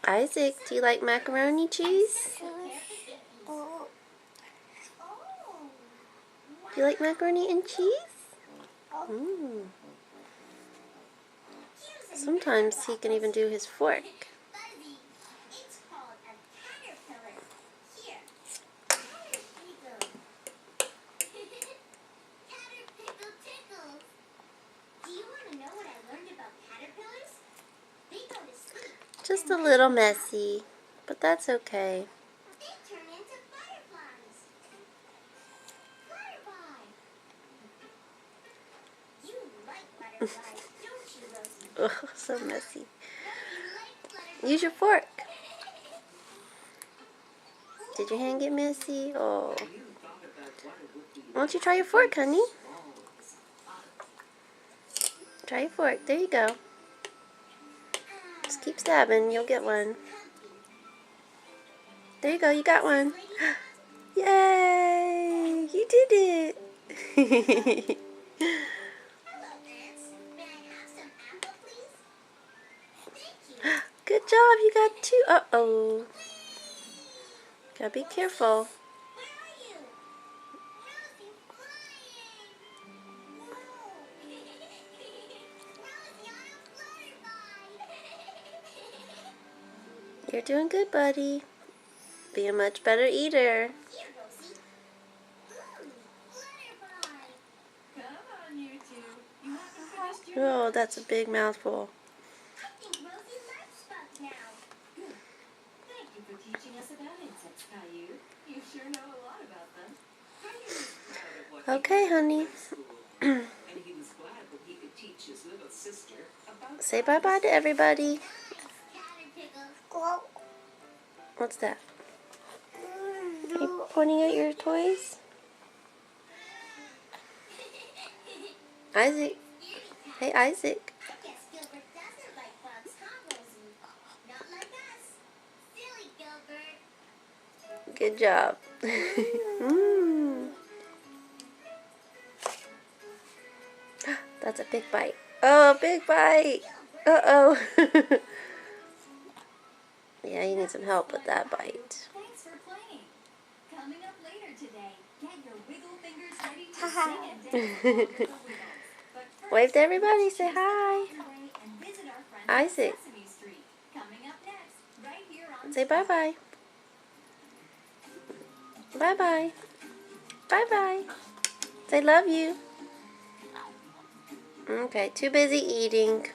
Isaac, do you like macaroni cheese? Do you like macaroni and cheese? Mm. Sometimes he can even do his fork. Just a little messy, but that's okay. Oh, so messy. Use your fork. Did your hand get messy? Oh. Why don't you try your fork, honey? Try your fork. There you go. Just keep stabbing. You'll get one. There you go. You got one. Yay! You did it. Good job. You got two. Uh-oh. Gotta be careful. You're doing good, buddy. Be a much better eater. Oh, that's a big mouthful. Okay, honey. Say bye-bye to everybody. What's that? Are you pointing at your toys? Isaac. Hey, Isaac. Good job. That's a big bite. Oh, big bite. Uh-oh. Yeah, you need some help with that bite. Thanks for playing. Coming up later today, get your wiggle fingers ready to sing and dance along with the Wiggles. But first, Wave to everybody. Say hi. and visit our friends Isaac. on Sesame Street. Coming up next, right here on Say bye-bye. Bye-bye. Bye-bye. Say love you. Okay, too busy eating.